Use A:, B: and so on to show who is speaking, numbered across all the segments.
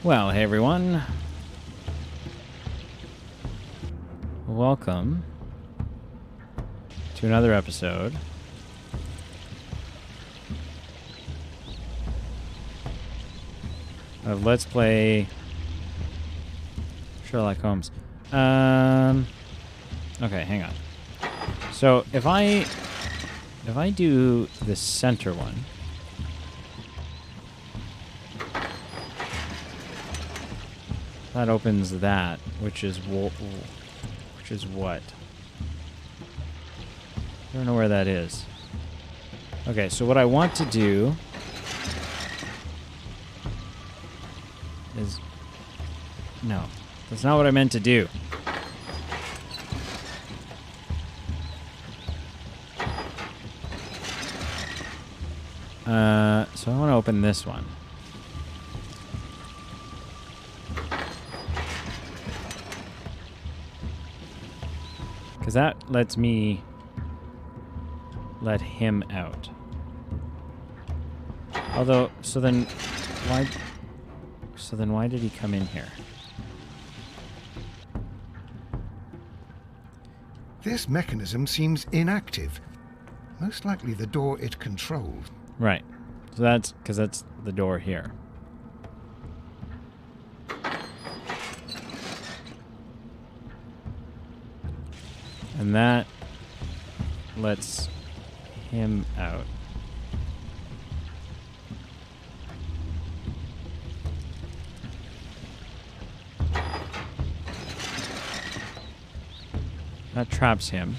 A: Well, hey everyone. Welcome to another episode of Let's Play Sherlock Holmes. Okay, hang on. So if I do the center one, that opens that, which is what? I don't know where that is. Okay, so what I want to do is... No, that's not what I meant to do. So I want to open this one. Because that lets me let him out. Although, so then why did he come in here?
B: This mechanism seems inactive. Most likely the door it controlled.
A: Right. So that's because that's the door here. And that lets him out. That traps him.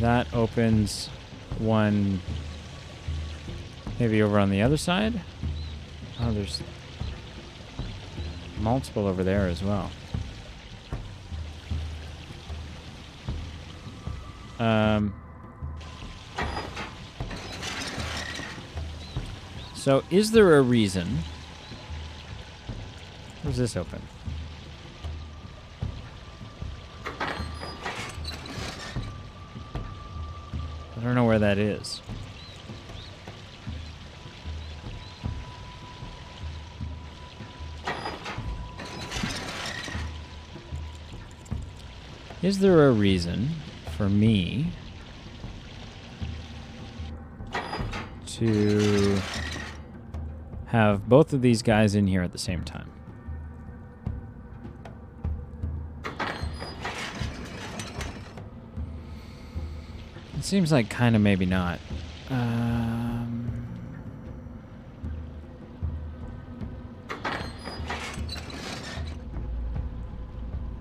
A: That opens one maybe over on the other side. Oh, there's multiple over there as well. So is there a reason? Where's this open? I don't know where that is. Is there a reason for me to have both of these guys in here at the same time? It seems like kind of maybe not.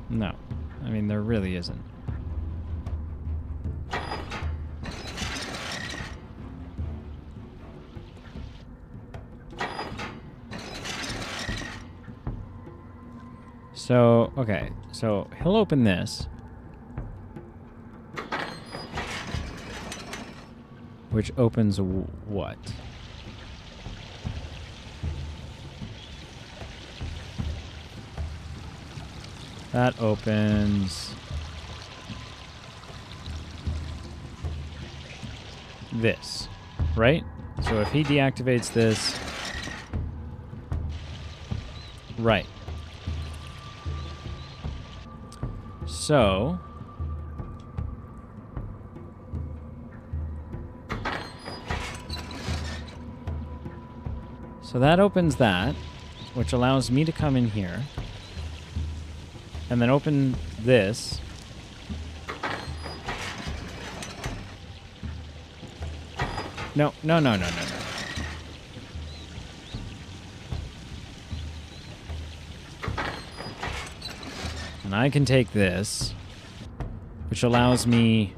A: No. I mean, there really isn't. So, okay. So, he'll open this. Which opens what? That opens this, right? So if he deactivates this, right. So that opens that, which allows me to come in here. And then open this. No. And I can take this, which allows me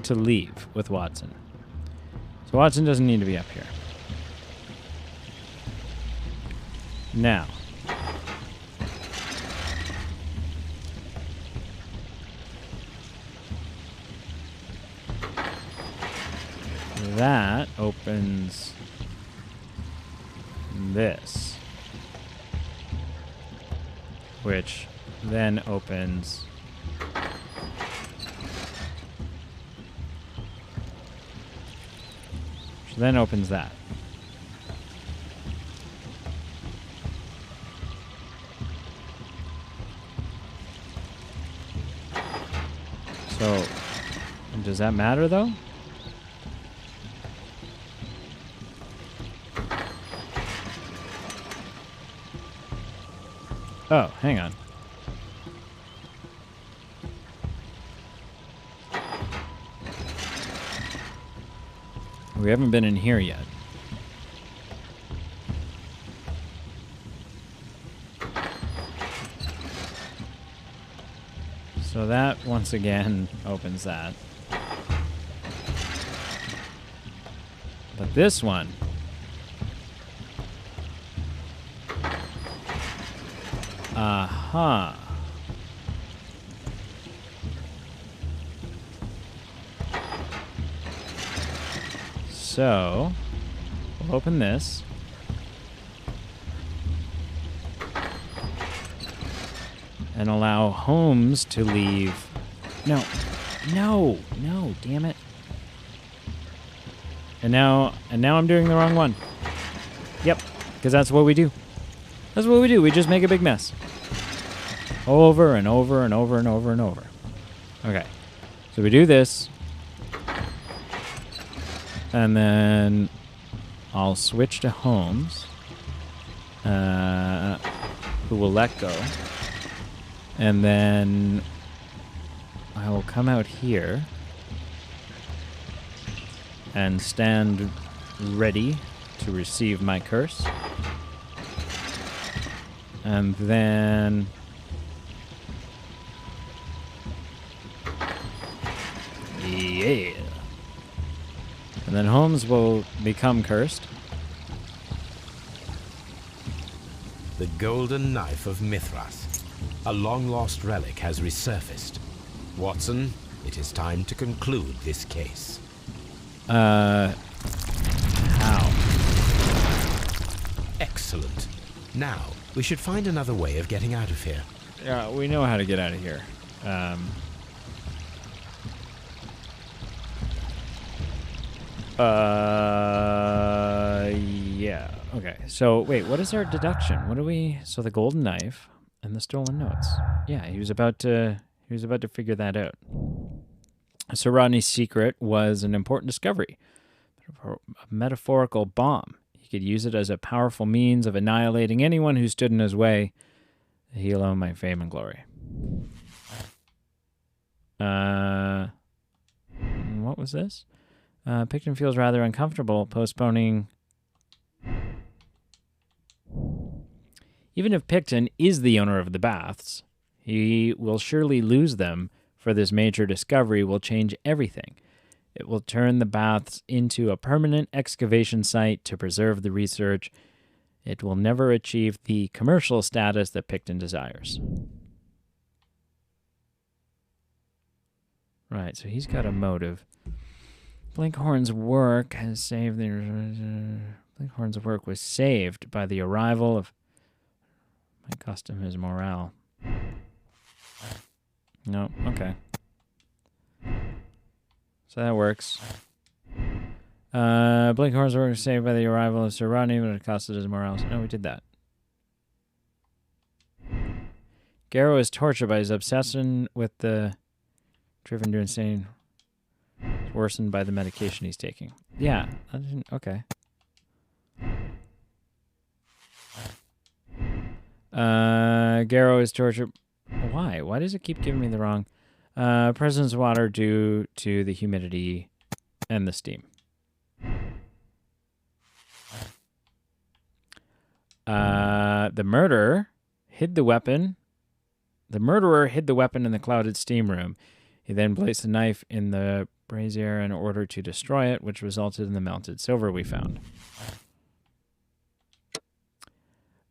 A: to leave with Watson. So Watson doesn't need to be up here. Now. That opens this, which then opens So then opens that. So, does that matter though? Oh, hang on. We haven't been in here yet. So that, once again, opens that. But this one... Aha. So, we'll open this. And allow Holmes to leave. No. No. No, damn it. And now I'm doing the wrong one. Yep, because that's what we do. That's what we do. We just make a big mess. Over and over and over and over and over. Okay. So we do this. And then I'll switch to Holmes, who will let go. And then I will come out here and stand ready to receive my curse. And then... yeah. And then Holmes will become cursed.
C: The golden knife of Mithras. A long-lost relic has resurfaced. Watson, it is time to conclude this case.
A: How?
C: Excellent. Now, we should find another way of getting out of here.
A: Yeah, we know how to get out of here. Yeah. Okay. So, wait, what is our deduction? What do we... So the golden knife and the stolen notes. Yeah, he was about to figure that out. So Rodney's secret was an important discovery. A metaphorical bomb. He could use it as a powerful means of annihilating anyone who stood in his way. He alone might fame and glory. What was this? Picton feels rather uncomfortable postponing... Even if Picton is the owner of the baths, he will surely lose them, for this major discovery will change everything. It will turn the baths into a permanent excavation site to preserve the research. It will never achieve the commercial status that Picton desires. Right, so he's got a motive. Blinkhorn's work has saved the... Blinkhorn's work was saved by the arrival of... Might cost him his morale. No, okay. So that works. Blinkhorn's work was saved by the arrival of Sir Rodney, but it costed his morale. No, we did that. Garrow is tortured by his obsession with the... driven to insane. It's worsened by the medication he's taking. Yeah, I didn't... Okay. Garrow is tortured... Why? Why does it keep giving me the wrong... President's water due to the humidity and the steam. The murderer hid the weapon. The murderer hid the weapon in the clouded steam room. He then placed the knife in the brazier in order to destroy it, which resulted in the melted silver we found.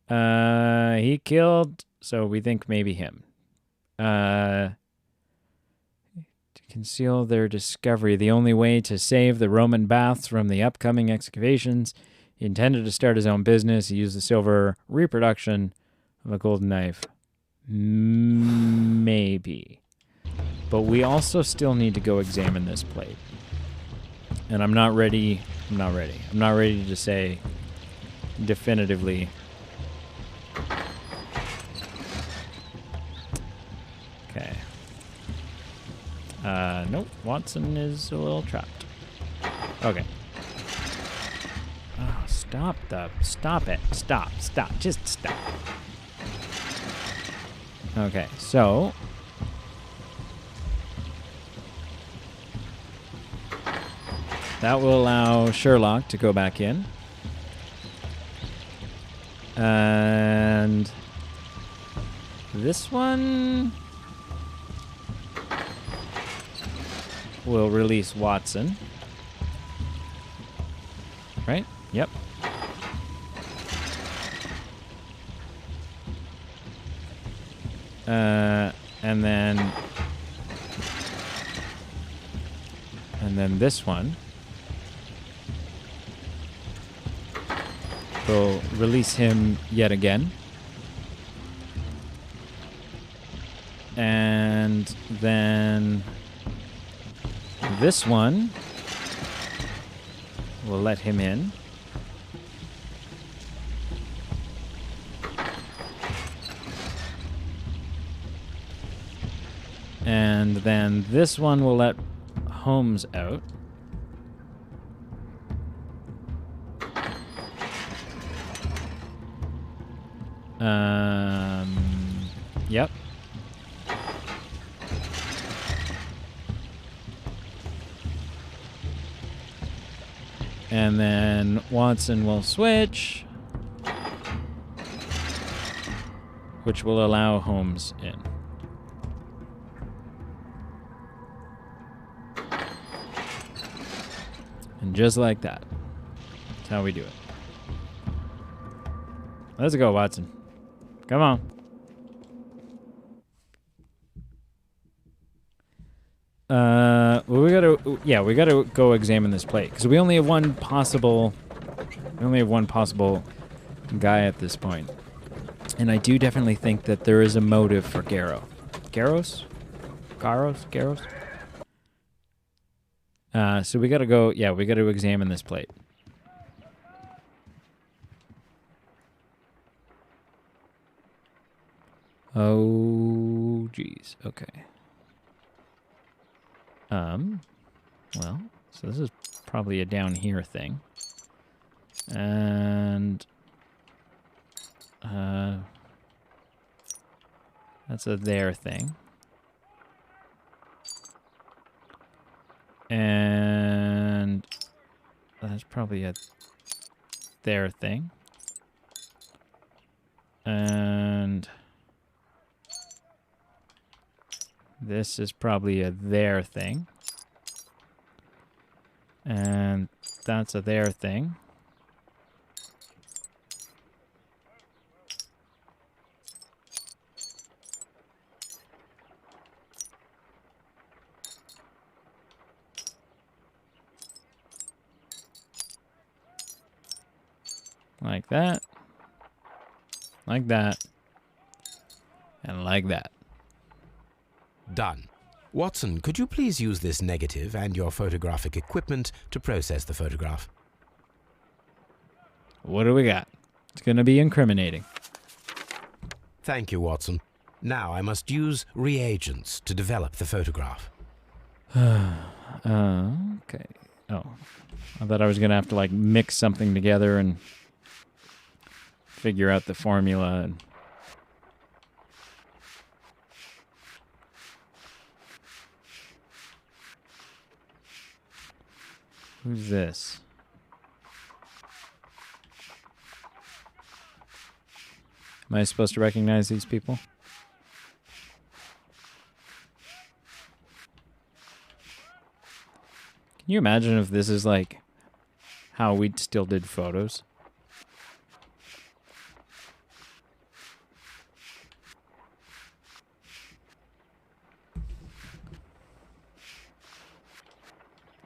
A: He killed, so we think maybe him. To conceal their discovery, the only way to save the Roman baths from the upcoming excavations, he intended to start his own business. He used the silver reproduction of a golden knife. Maybe. But we also still need to go examine this plate. And I'm not ready. I'm not ready. I'm not ready to say definitively. Okay. Nope. Watson is a little trapped. Okay. Oh, stop it. Stop. Just stop. Okay, so that will allow Sherlock to go back in. And this one will release Watson. Right? Yep. And then this one will release him yet again. And then this one will let him in. And then this one will let Holmes out. Yep. And then Watson will switch, which will allow Holmes in. And just like that, that's how we do it. Let's go, Watson. Come on. Well, we gotta go examine this plate because we only have one possible guy at this point, and I do definitely think that there is a motive for Garros. So we gotta go. Yeah, we gotta examine this plate. Oh, geez. Okay. Well, so this is probably a down here thing. And, that's a there thing. And that's probably a there thing. And this is probably a there thing. And that's a there thing. Like that. Like that. And like that.
C: Done. Watson, could you please use this negative and your photographic equipment to process the photograph?
A: What do we got? It's going to be incriminating.
C: Thank you, Watson. Now I must use reagents to develop the photograph.
A: Okay. Oh. I thought I was going to have to, like, mix something together and figure out the formula. And who's this? Am I supposed to recognize these people? Can you imagine if this is like how we still did photos?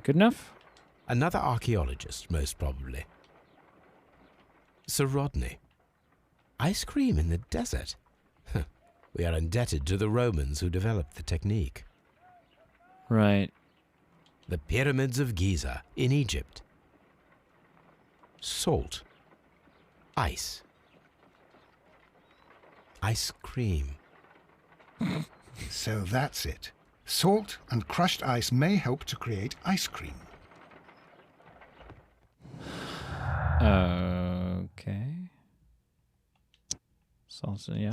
A: Good enough?
C: Another archaeologist, most probably. Sir Rodney. Ice cream in the desert. We are indebted to the Romans who developed the technique.
A: Right.
C: The pyramids of Giza in Egypt. Salt. Ice. Ice cream.
B: So that's it. Salt and crushed ice may help to create ice cream.
A: Okay. Salsa, yeah.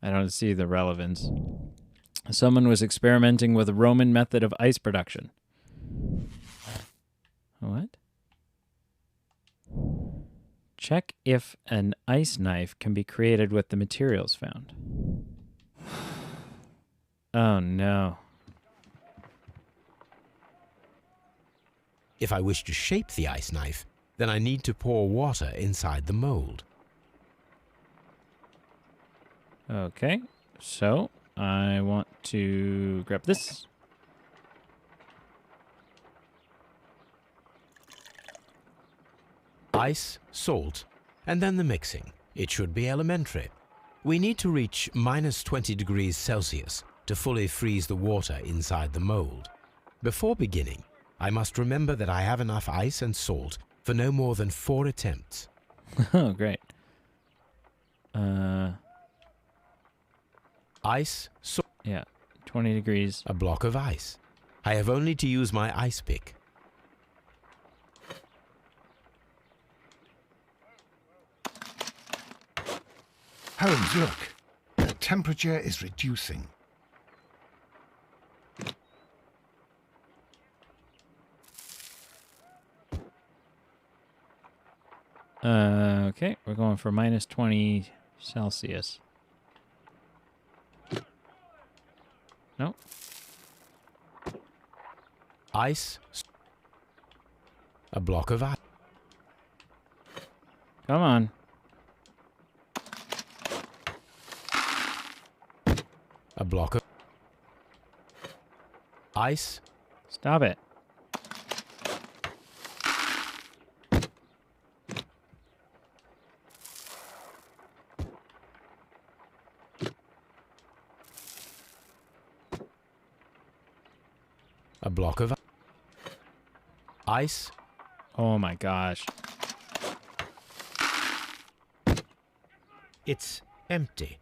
A: I don't see the relevance. Someone was experimenting with a Roman method of ice production. What? Check if an ice knife can be created with the materials found. Oh no.
C: If I wish to shape the ice knife, then I need to pour water inside the mold.
A: Okay, so I want to grab this.
C: Ice, salt, and then the mixing. It should be elementary. We need to reach minus 20 degrees Celsius to fully freeze the water inside the mold. Before beginning, I must remember that I have enough ice and salt for no more than 4 attempts.
A: Oh, great.
C: Ice, salt,
A: Yeah, 20 degrees.
C: a block of ice. I have only to use my ice pick.
B: Holmes, look. The temperature is reducing.
A: Okay, we're going for minus 20 Celsius. No.
C: Ice, a block of ice.
A: Come on.
C: A block of ice,
A: Stop it.
C: a block of ice,
A: Oh my gosh.
C: it's empty.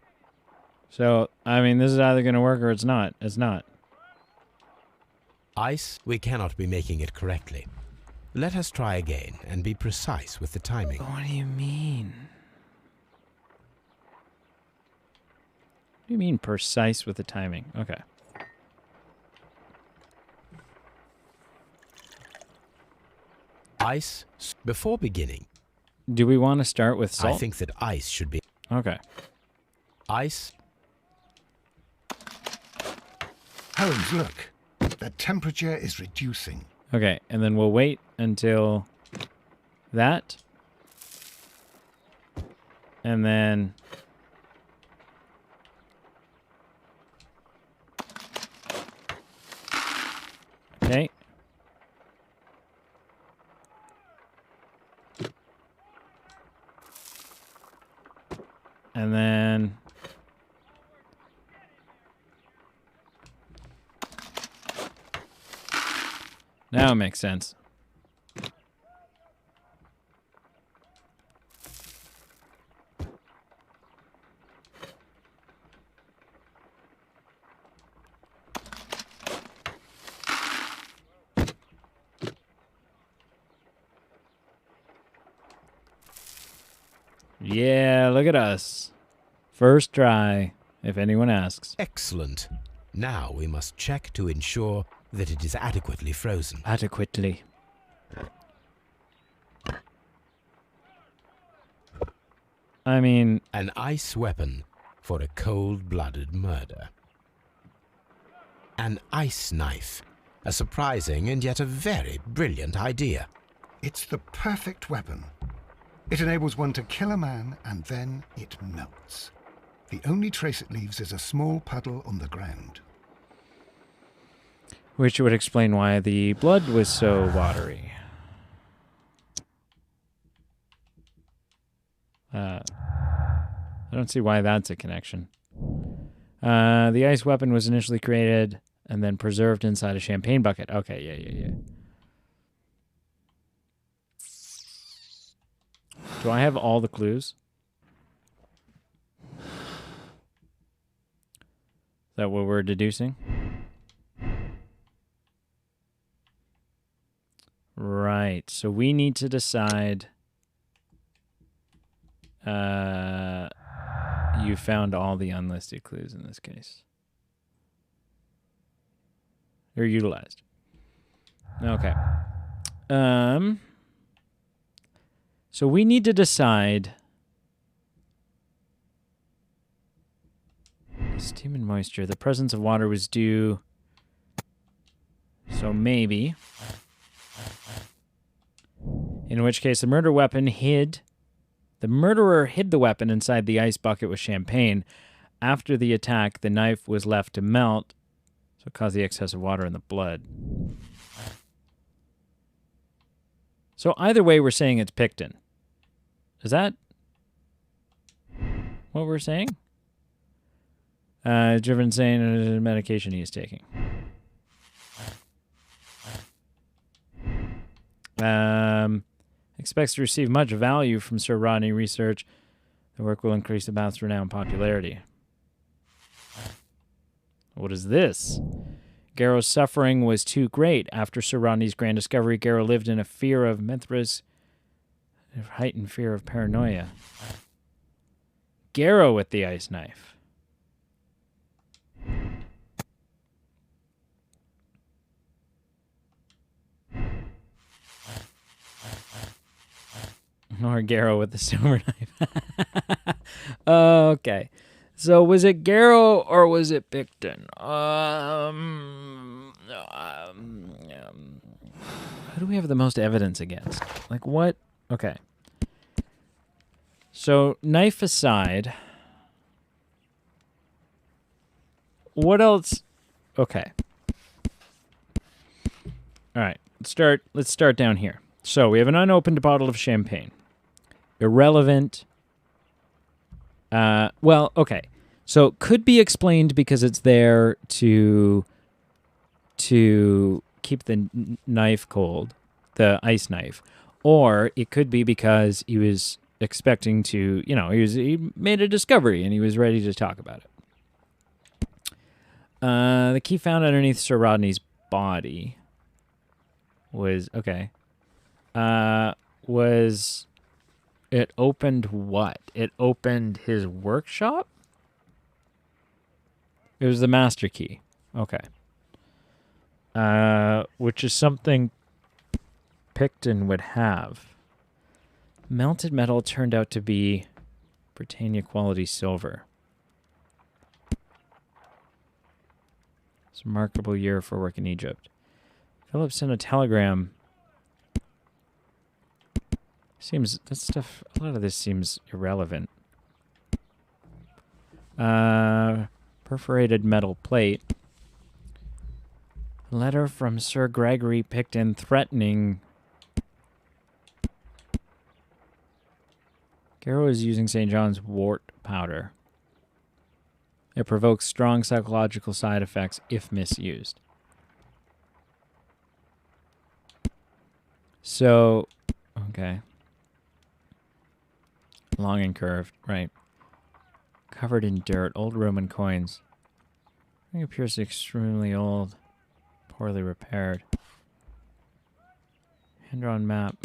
A: So, I mean, this is either going to work or it's not. It's not.
C: Ice, we cannot be making it correctly. Let us try again and be precise with the timing.
A: What do you mean? What do you mean precise with the timing? Okay.
C: Ice, before beginning,
A: Do we want to start with salt?
C: I think that ice should be
A: Okay.
C: ice,
B: Holmes, look. The temperature is reducing.
A: Okay, and then we'll wait until that. And then... Okay. And then... Now it makes sense. Yeah, look at us. First try, if anyone asks.
C: excellent. Now we must check to ensure that it is adequately frozen.
A: Adequately. I mean,
C: An ice weapon for a cold-blooded murder. An ice knife. A surprising and yet a very brilliant idea.
B: It's the perfect weapon. It enables one to kill a man and then it melts. The only trace it leaves is a small puddle on the ground.
A: which would explain why the blood was so watery. I don't see why that's a connection. The ice weapon was initially created and then preserved inside a champagne bucket. Okay, yeah. Do I have all the clues? Is that what we're deducing? Right. So we need to decide. You found all the unlisted clues in this case. They're utilized. Okay. So we need to decide. Steam and moisture. The presence of water was due. So maybe. In which case the murderer hid the weapon inside the ice bucket with champagne. After the attack, the knife was left to melt, so it caused the excess of water in the blood. So either way, we're saying it's Picton. Is that what we're saying? Driven saying medication he is taking. Expects to receive much value from Sir Rodney research. The work will increase the bath's renown and popularity. What is this? Garrow's suffering was too great. After Sir Rodney's grand discovery, Garrow lived in a fear of Mithras, a heightened fear of paranoia. Garrow with the ice knife. Or Garrow with the silver knife. Okay. So was it Garrow or was it Picton? Who do we have the most evidence against? Like what? Okay. So knife aside, what else? Okay. All right. Let's start down here. So we have an unopened bottle of champagne. Irrelevant. Well, okay. So could be explained because it's there to keep the knife cold, the ice knife, or it could be because he was expecting to, he made a discovery and he was ready to talk about it. The key found underneath Sir Rodney's body was was it opened what? It opened his workshop? It was the master key. Okay. Which is something Picton would have. Melted metal turned out to be Britannia quality silver. It's a remarkable year for work in Egypt. Philip sent a telegram. Seems that stuff. A lot of this seems irrelevant. Perforated metal plate. Letter from Sir Gregory Picton threatening. Garrow is using St. John's wort powder. It provokes strong psychological side effects if misused. So, okay. Long and curved, right. Covered in dirt, old Roman coins. I think it appears extremely old, poorly repaired. Hand-drawn map.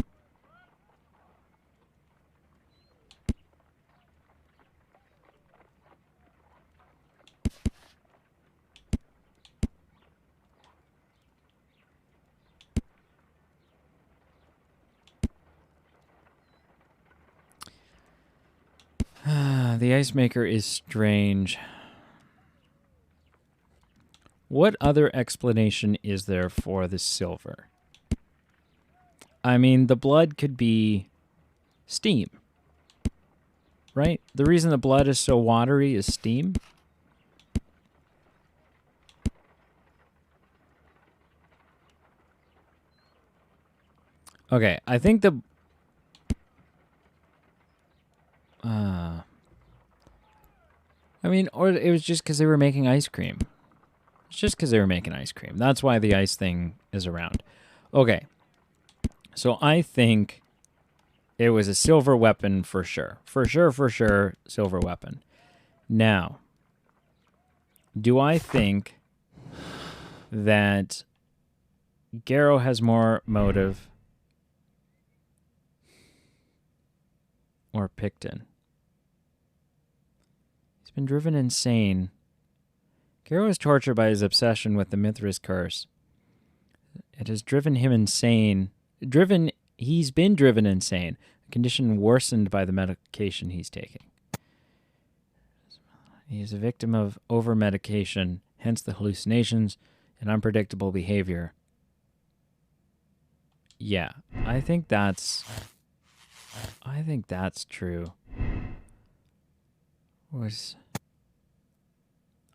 A: The ice maker is strange. What other explanation is there for the silver? I mean, the blood could be steam, right? The reason the blood is so watery is steam. Okay, I think the... I mean, or it was just because they were making ice cream. It's just because they were making ice cream. That's why the ice thing is around. Okay. So I think it was a silver weapon for sure. For sure, silver weapon. Now, do I think that Garrow has more motive or Picton? He's been driven insane. Garrow is tortured by his obsession with the Mithras curse. It has driven him insane. He's been driven insane. A condition worsened by the medication he's taking. He is a victim of over-medication, hence the hallucinations and unpredictable behavior. Yeah, I think that's true.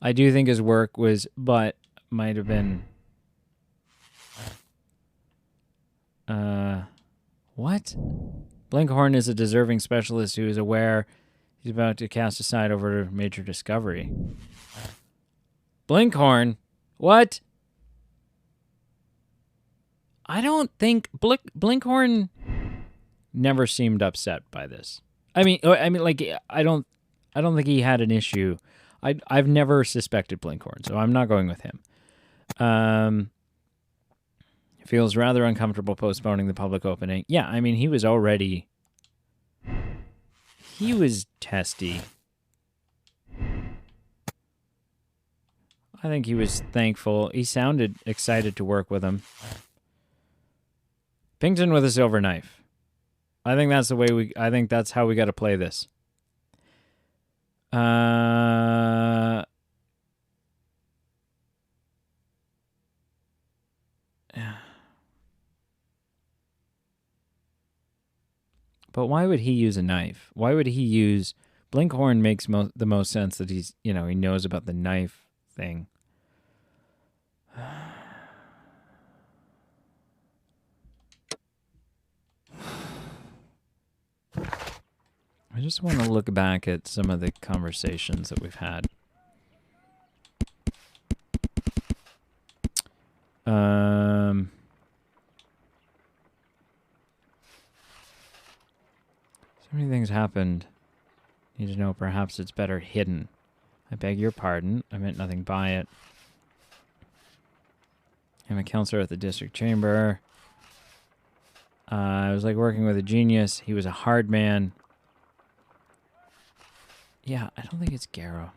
A: I do think his work was, but might have been. What? Blinkhorn is a deserving specialist who is aware he's about to cast aside over a major discovery. Blinkhorn? What? I don't think Blinkhorn never seemed upset by this. I mean, like I don't think he had an issue. I've never suspected Blinkhorn, so I'm not going with him. Feels rather uncomfortable postponing the public opening. Yeah, I mean, he was testy. I think he was thankful. He sounded excited to work with him. Picton with a silver knife. I think that's how we got to play this. But why would he use a knife? Why would he use... Blinkhorn makes the most sense that he's, he knows about the knife thing. I just want to look back at some of the conversations that we've had. So many things happened. Need to know perhaps it's better hidden. I beg your pardon. I meant nothing by it. I'm a counselor at the district chamber. I was like working with a genius. He was a hard man. Yeah, I don't think it's Garrow.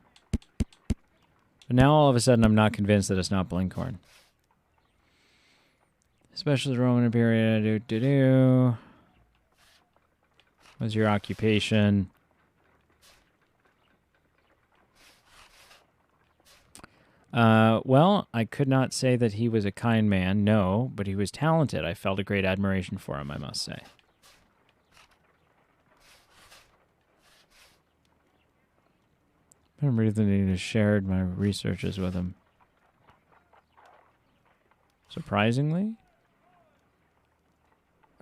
A: But now all of a sudden I'm not convinced that it's not Blinkhorn. Especially the Roman period. What's your occupation? Well, I could not say that he was a kind man, no, but he was talented. I felt a great admiration for him, I must say. I'm really need to share my researches with him. Surprisingly?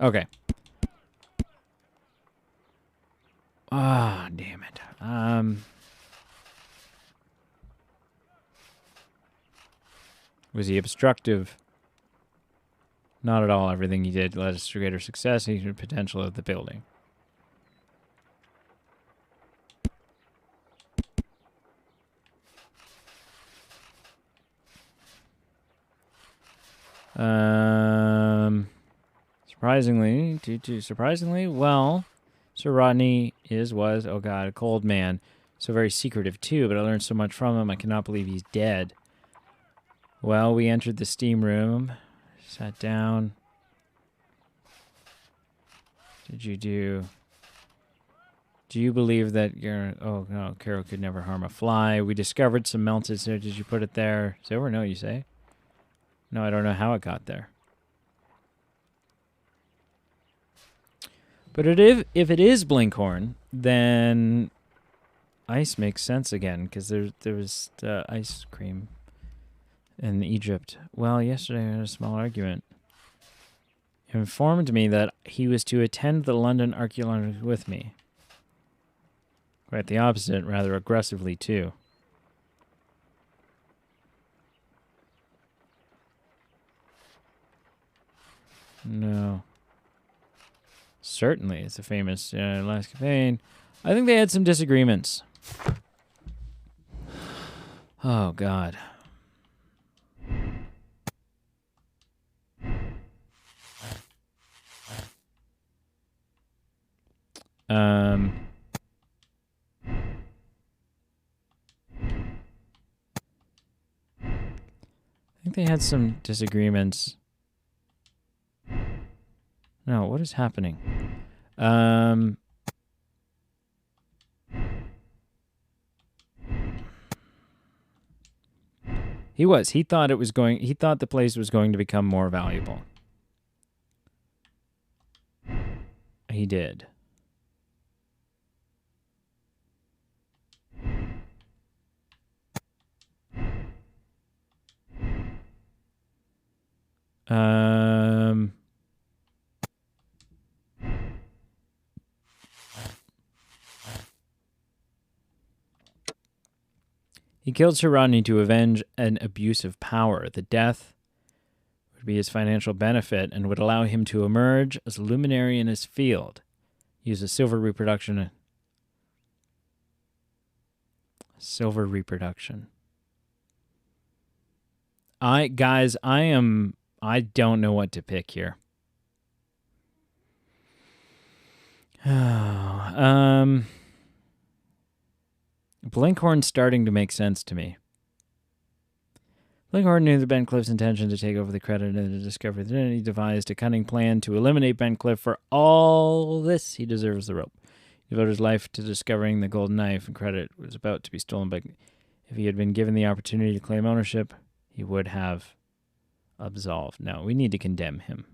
A: Okay. Ah, damn it. Was he obstructive? Not at all. Everything he did led us to greater success. He had potential of the building. Surprisingly, well, Sir Rodney was, oh god, a cold man. So very secretive too, but I learned so much from him, I cannot believe he's dead. Well, we entered the steam room, sat down. Do you believe that oh no, Carol could never harm a fly? We discovered some melted silver. Did you put it there? Silver? No, you say? No, I don't know how it got there. But if it is Blinkhorn, then ice makes sense again, because there was ice cream in Egypt. Well, yesterday I had a small argument. He informed me that he was to attend the London Archaeological with me. Quite the opposite, rather aggressively too. No. Certainly, it's a famous last campaign. I think they had some disagreements. Oh, God. I think they had some disagreements. No, what is happening? He thought the place was going to become more valuable. He did. He killed Sir Rodney to avenge an abuse of power. The death would be his financial benefit and would allow him to emerge as a luminary in his field. Use a silver reproduction. Silver reproduction. I don't know what to pick here. Blinkhorn's starting to make sense to me. Blinkhorn knew that Bentcliffe's intention to take over the credit and to discover the identity. He devised a cunning plan to eliminate Bentcliffe. For all this, he deserves the rope. He devoted his life to discovering the golden knife, and credit was about to be stolen by... If he had been given the opportunity to claim ownership, he would have absolved. No, we need to condemn him.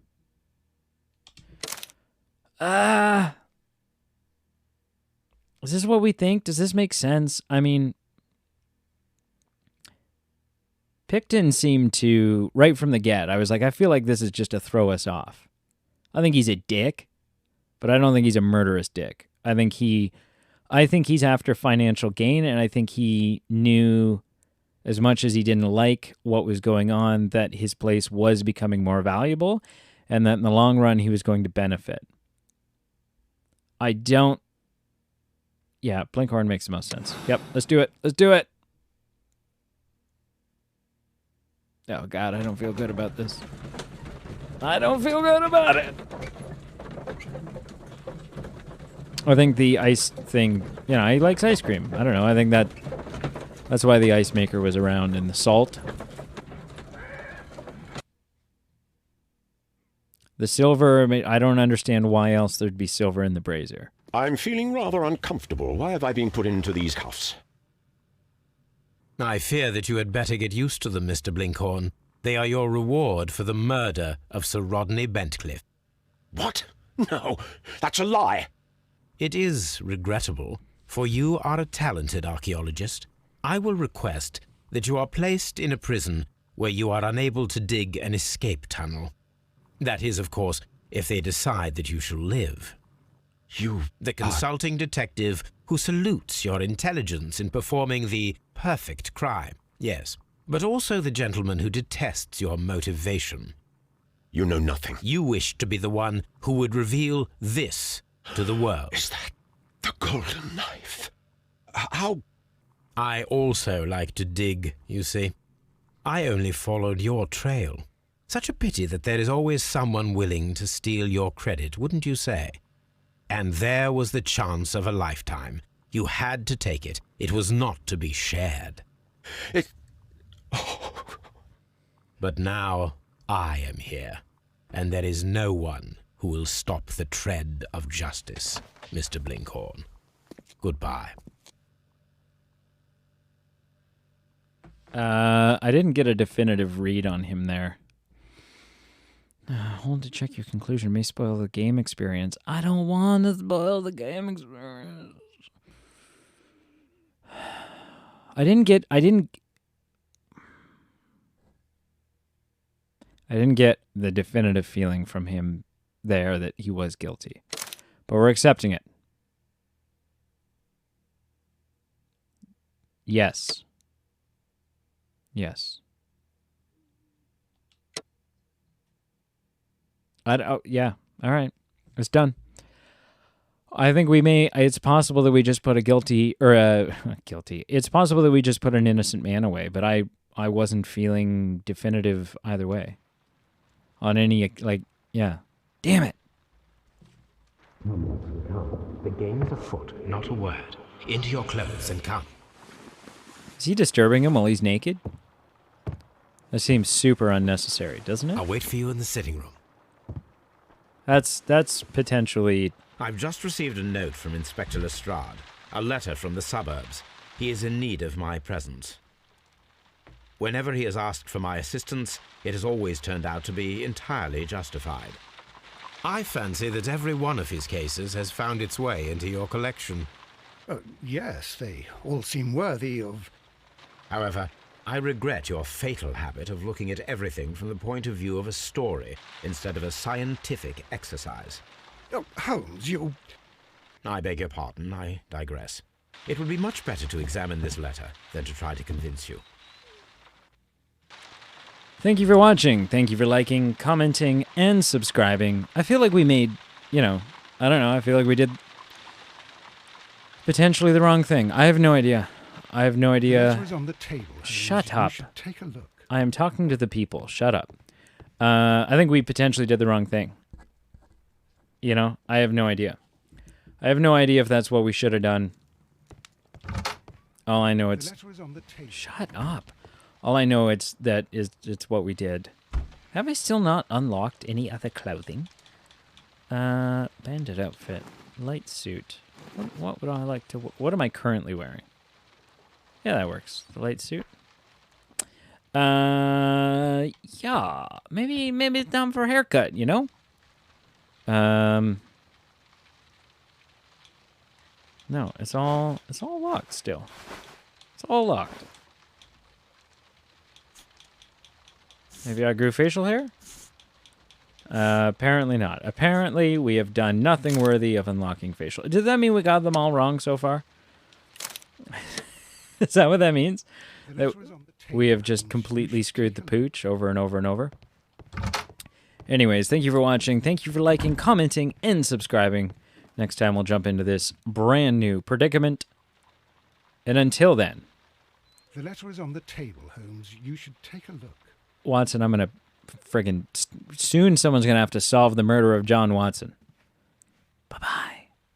A: Is this what we think? Does this make sense? I mean, Picton seemed to, right from the get, I was like, I feel like this is just to throw us off. I think he's a dick, but I don't think he's a murderous dick. I think he's after financial gain, and I think he knew, as much as he didn't like what was going on, that his place was becoming more valuable, and that in the long run he was going to benefit. Yeah, Blinkhorn makes the most sense. Yep, let's do it. Let's do it. Oh, God, I don't feel good about this. I don't feel good about it. I think the ice thing, he likes ice cream. I don't know. I think that's why the ice maker was around, and the salt. The silver, I don't understand why else there'd be silver in the brazier.
D: I'm feeling rather uncomfortable. Why have I been put into these cuffs?
C: I fear that you had better get used to them, Mr. Blinkhorn. They are your reward for the murder of Sir Rodney Bentcliffe.
D: What? No, that's a lie.
C: It is regrettable, for you are a talented archaeologist. I will request that you are placed in a prison where you are unable to dig an escape tunnel. That is, of course, if they decide that you shall live. The consulting detective who salutes your intelligence in performing the perfect crime, yes, but also the gentleman who detests your motivation.
D: You know nothing.
C: You wish to be the one who would reveal this to the world.
D: Is that the golden knife? How?
C: I also like to dig, you see. I only followed your trail. Such a pity that there is always someone willing to steal your credit, wouldn't you say? And there was the chance of a lifetime. You had to take it. It was not to be shared. But now I am here, and there is no one who will stop the tread of justice, Mr. Blinkhorn. Goodbye.
A: I didn't get a definitive read on him there. Hold to check your conclusion may spoil the game experience. I don't want to spoil the game experience. I didn't get the definitive feeling from him there that he was guilty. But we're accepting it. Yes. Yes. Yeah. All right. It's done. I think we may. It's possible that we just put a guilty or a guilty. It's possible that we just put an innocent man away, but I wasn't feeling definitive either way. On any yeah. Damn it.
C: The game is afoot, not a word. Into your clothes and come.
A: Is he disturbing him while he's naked? That seems super unnecessary, doesn't it?
C: I'll wait for you in the sitting room.
A: That's potentially...
C: I've just received a note from Inspector Lestrade, a letter from the suburbs. He is in need of my presence. Whenever he has asked for my assistance, it has always turned out to be entirely justified. I fancy that every one of his cases has found its way into your collection.
B: Yes, they all seem worthy of...
C: However, I regret your fatal habit of looking at everything from the point of view of a story instead of a scientific exercise.
B: Oh, Holmes, you...
C: I beg your pardon, I digress. It would be much better to examine this letter than to try to convince you.
A: Thank you for watching. Thank you for liking, commenting, and subscribing. I feel like we made, I don't know, I feel like we did potentially the wrong thing. I have no idea. I have no idea.
B: The letter is on the table, Holmes.
A: Shut up.
B: You should take a look.
A: I am talking to the people. Shut up. I think we potentially did the wrong thing. I have no idea. I have no idea if that's what we should have done. All I know it's...
B: The letter is on the table.
A: Shut up. All I know it's what we did. Have I still not unlocked any other clothing? Bandit outfit. Light suit. What would I like to... What am I currently wearing? Yeah, that works. The light suit. Yeah. Maybe it's time for a haircut, No, it's all locked still. It's all locked. Maybe I grew facial hair? Apparently not. Apparently we have done nothing worthy of unlocking facial. Does that mean we got them all wrong so far? Is that what that means? That we have just completely screwed the pooch over and over and over? Anyways, thank you for watching. Thank you for liking, commenting, and subscribing. Next time we'll jump into this brand new predicament. And until then...
B: The letter is on the table, Holmes. You should take a look.
A: Watson, I'm going to friggin... Soon someone's going to have to solve the murder of John Watson. Bye-bye.